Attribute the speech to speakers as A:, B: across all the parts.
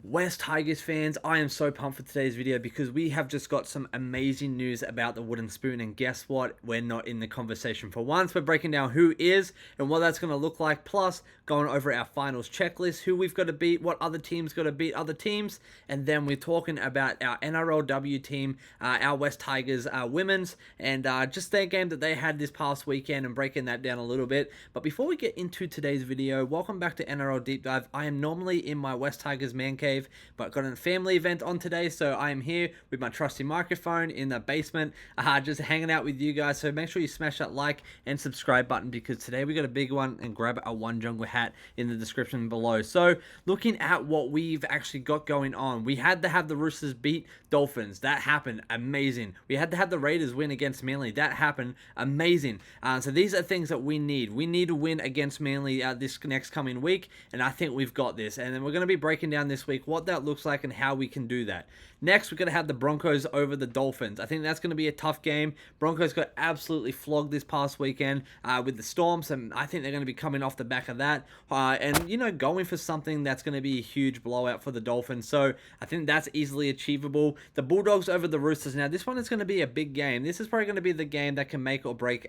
A: West Tigers fans, I am so pumped for today's video because we have just got some amazing news about the wooden spoon, and guess what? We're not in the conversation for once. We're breaking down who is and what that's going to look like, plus going over our finals checklist, who we've got to beat, what other teams got to beat other teams, and then we're talking about our NRLW team, our West Tigers women's, and just their game that they had this past weekend and breaking that down a little bit. But before we get into today's video, welcome back to NRL Deep Dive. I am normally in my West Tigers man cave, but got a family event on today, so I am here with my trusty microphone in the basement, just hanging out with you guys. So make sure you smash that like and subscribe button, because today we got a big one, and grab a One Jungle hat in the description below. So looking at what we've actually got going on, we had to have the Roosters beat Dolphins. That happened. Amazing. We had to have the Raiders win against Manly. That happened. Amazing. So these are things that we need. We need to win against Manly this next coming week, and I think we've got this. And then we're going to be breaking down this week what that looks like and how we can do that. Next, we're going to have the Broncos over the Dolphins. I think that's going to be a tough game. Broncos got absolutely flogged this past weekend with the Storms, and I think they're going to be coming off the back of that and, you know, going for something that's going to be a huge blowout for the Dolphins. So I think that's easily achievable. The Bulldogs over the Roosters. Now, this one is going to be a big game. This is probably going to be the game that can make or break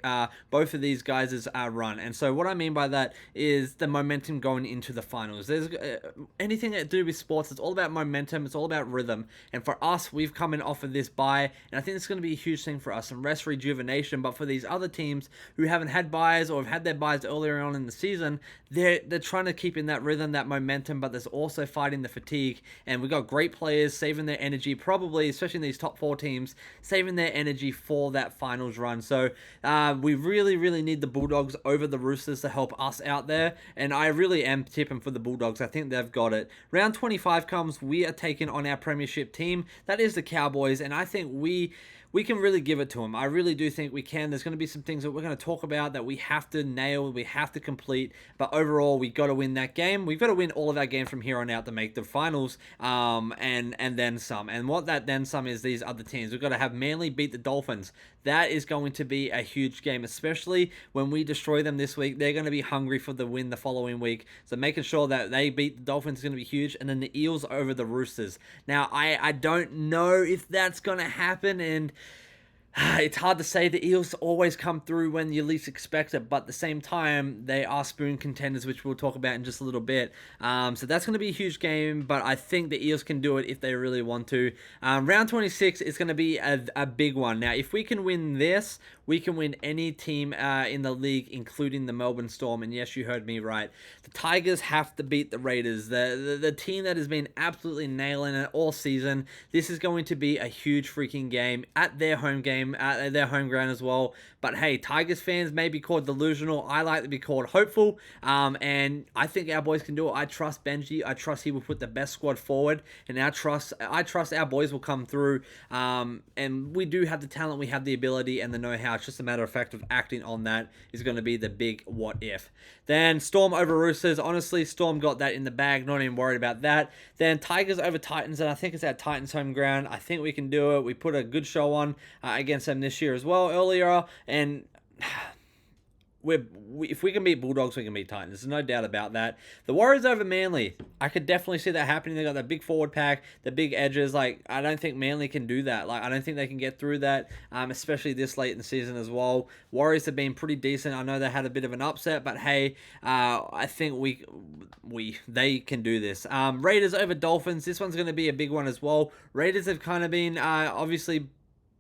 A: both of these guys' run. And so what I mean by that is the momentum going into the finals. There's anything that to do with sports, it's all about momentum. It's all about rhythm. And for us, we've come in off of this bye, and I think it's going to be a huge thing for us, and rest rejuvenation. But for these other teams who haven't had byes or have had their byes earlier on in the season, they're trying to keep in that rhythm, that momentum, but there's also fighting the fatigue. And we've got great players saving their energy, probably, especially in these top four teams, saving their energy for that finals run. So we really, really need the Bulldogs over the Roosters to help us out there, and I really am tipping for the Bulldogs. I think they've got it. Round 25 comes, we are taking on our premiership team. That is the Cowboys, and I think we can really give it to them. I really do think we can. There's going to be some things that we're going to talk about that we have to nail, we have to complete, but overall, we got to win that game. We've got to win all of our games from here on out to make the finals, and then some. And what that then some is these other teams. We've got to have Manly beat the Dolphins. That is going to be a huge game, especially when we destroy them this week. They're going to be hungry for the win the following week, so making sure that they beat the Dolphins is going to be huge. And then the Eels over the Roosters. Now, I don't know if that's going to happen, and it's hard to say. The Eels always come through when you least expect it, but at the same time, they are spoon contenders, which we'll talk about in just a little bit. So that's going to be a huge game, but I think the Eels can do it if they really want to. Round 26 is going to be a big one. Now, if we can win this, we can win any team in the league, including the Melbourne Storm. And yes, you heard me right. The Tigers have to beat the Raiders, the team that has been absolutely nailing it all season. This is going to be a huge freaking game at their home game, at their home ground as well. But hey, Tigers fans may be called delusional. I like to be called hopeful. And I think our boys can do it. I trust Benji. I trust he will put the best squad forward. And I trust our boys will come through. And we do have the talent. We have the ability and the know-how. It's just a matter of fact of acting on that is going to be the big what if. Then Storm over Roosters. Honestly, Storm got that in the bag. Not even worried about that. Then Tigers over Titans. And I think it's at Titans home ground. I think we can do it. We put a good show on against them this year as well earlier. And if we can beat Bulldogs, we can beat Titans. There's no doubt about that. The Warriors over Manly. I could definitely see that happening. They got that big forward pack, the big edges. Like, I don't think Manly can do that. Like, I don't think they can get through that, especially this late in the season as well. Warriors have been pretty decent. I know they had a bit of an upset, but hey, I think they can do this. Raiders over Dolphins. This one's going to be a big one as well. Raiders have kind of been obviously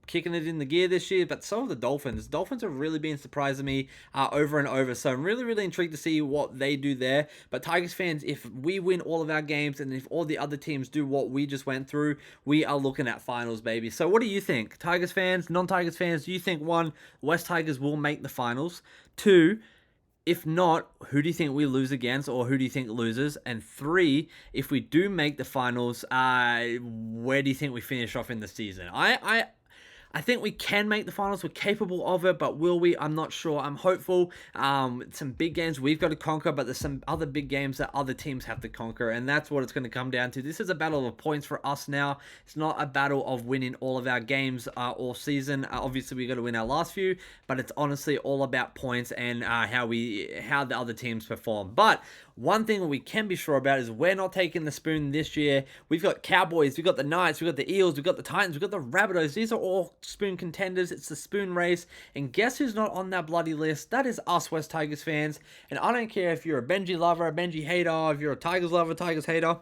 A: kicking it in the gear this year, but so have the Dolphins. Dolphins have really been surprising me over and over, so I'm really, really intrigued to see what they do there. But Tigers fans, if we win all of our games and if all the other teams do what we just went through, we are looking at finals, baby. So what do you think? Tigers fans, non-Tigers fans, do you think, one, West Tigers will make the finals? Two, if not, who do you think we lose against, or who do you think loses? And three, if we do make the finals, where do you think we finish off in the season? I think we can make the finals. We're capable of it, but will we? I'm not sure. I'm hopeful. Some big games we've got to conquer, but there's some other big games that other teams have to conquer, and that's what it's going to come down to. This is a battle of points for us now. It's not a battle of winning all of our games all season. Obviously, we got to win our last few, but it's honestly all about points and how the other teams perform. But one thing we can be sure about is we're not taking the spoon this year. We've got Cowboys, we've got the Knights, we've got the Eels, we've got the Titans, we've got the Rabbitohs. These are all spoon contenders. It's the spoon race. And guess who's not on that bloody list? That is us West Tigers fans. And I don't care if you're a Benji lover, a Benji hater, if you're a Tigers lover, Tigers hater.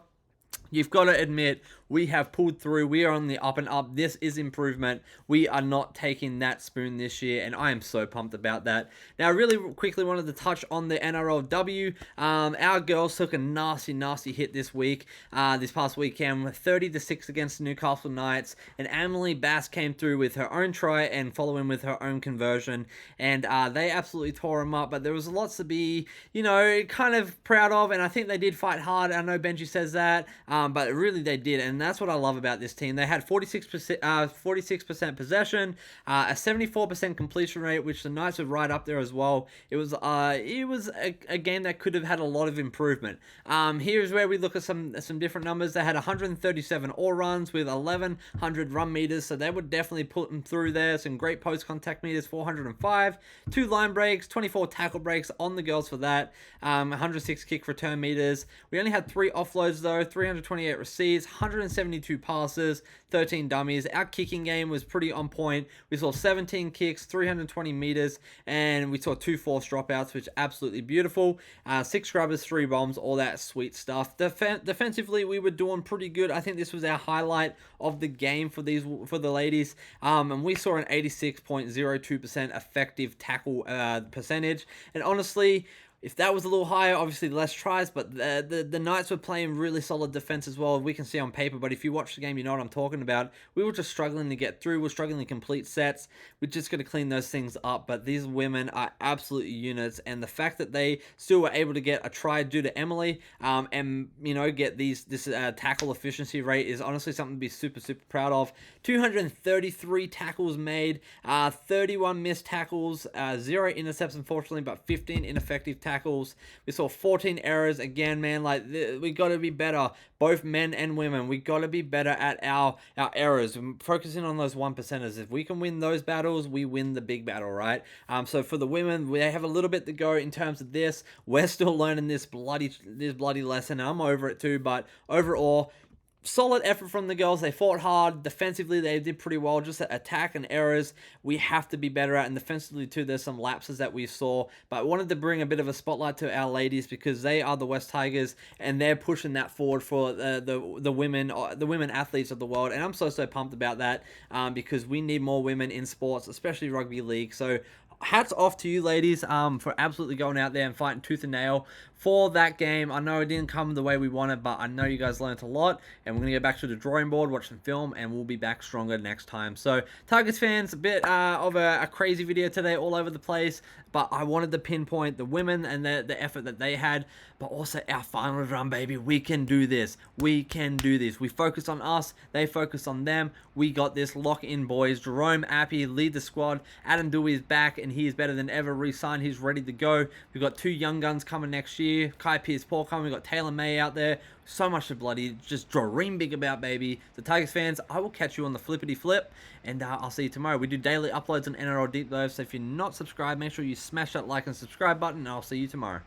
A: You've got to admit, we have pulled through. We are on the up and up. This is improvement. We are not taking that spoon this year, and I am so pumped about that. Now, I really quickly wanted to touch on the NRLW. Our girls took a nasty hit this week, this past weekend, 30-6 against the Newcastle Knights, and Emily Bass came through with her own try and following with her own conversion, and they absolutely tore them up, but there was lots to be, kind of proud of, and I think they did fight hard. I know Benji says that, but really they did, and that's what I love about this team. They had 46% possession, a 74% completion rate, which the Knights were right up there as well. It was a game that could have had a lot of improvement. Here's where we look at some different numbers. They had 137 all runs with 1,100 run meters, so they would definitely put them through there. Some great post contact meters, 405, 2 line breaks, 24 tackle breaks on the girls for that, 106 kick return meters. We only had 3 offloads though, 328 receives, 172 passes, 13 dummies. Our kicking game was pretty on point. We saw 17 kicks, 320 meters, and we saw 2 forced dropouts, which is absolutely beautiful. 6 scrubbers, 3 bombs, all that sweet stuff. Defensively, we were doing pretty good. I think this was our highlight of the game for the ladies. And we saw an 86.02% effective tackle percentage. And honestly, if that was a little higher, obviously less tries, but the Knights were playing really solid defense as well. We can see on paper, but if you watch the game, you know what I'm talking about. We were just struggling to get through. We're struggling to complete sets. We're just going to clean those things up, but these women are absolute units, and the fact that they still were able to get a try due to Emily, and, get this tackle efficiency rate is honestly something to be super proud of. 233 tackles made, 31 missed tackles, 0 intercepts, unfortunately, but 15 ineffective tackles. We saw 14 errors. Again, man, we got to be better, both men and women. We got to be better at our errors, focusing on those 1%ers. If we can win those battles, we win the big battle, right? So for the women, they have a little bit to go in terms of this. We're still learning this bloody lesson. I'm over it too, but overall, solid effort from the girls. They fought hard. Defensively, they did pretty well. Just attack and errors, we have to be better at. And defensively, too, there's some lapses that we saw. But I wanted to bring a bit of a spotlight to our ladies because they are the West Tigers, and they're pushing that forward for the women athletes of the world. And I'm so pumped about that because we need more women in sports, especially rugby league. So hats off to you ladies for absolutely going out there and fighting tooth and nail for that game. I know it didn't come the way we wanted, but I know you guys learned a lot, and we're going to go back to the drawing board, watch some film, and we'll be back stronger next time. So, Tigers fans, a bit of a crazy video today, all over the place, but I wanted to pinpoint the women and the effort that they had, but also our final run, baby. We can do this. We can do this. We focus on us. They focus on them. We got this. Lock in, boys. Jerome Appy, lead the squad. Adam Dewey is back, and he is better than ever. Re-signed. He's ready to go. We've got 2 young guns coming next year. Kai Pierce-Paul coming. We've got Taylor May out there. So much to bloody just dream big about, baby. So, Tigers fans, I will catch you on the flippity flip, and I'll see you tomorrow. We do daily uploads on NRL Deep Dive, so if you're not subscribed, make sure you smash that like and subscribe button, and I'll see you tomorrow.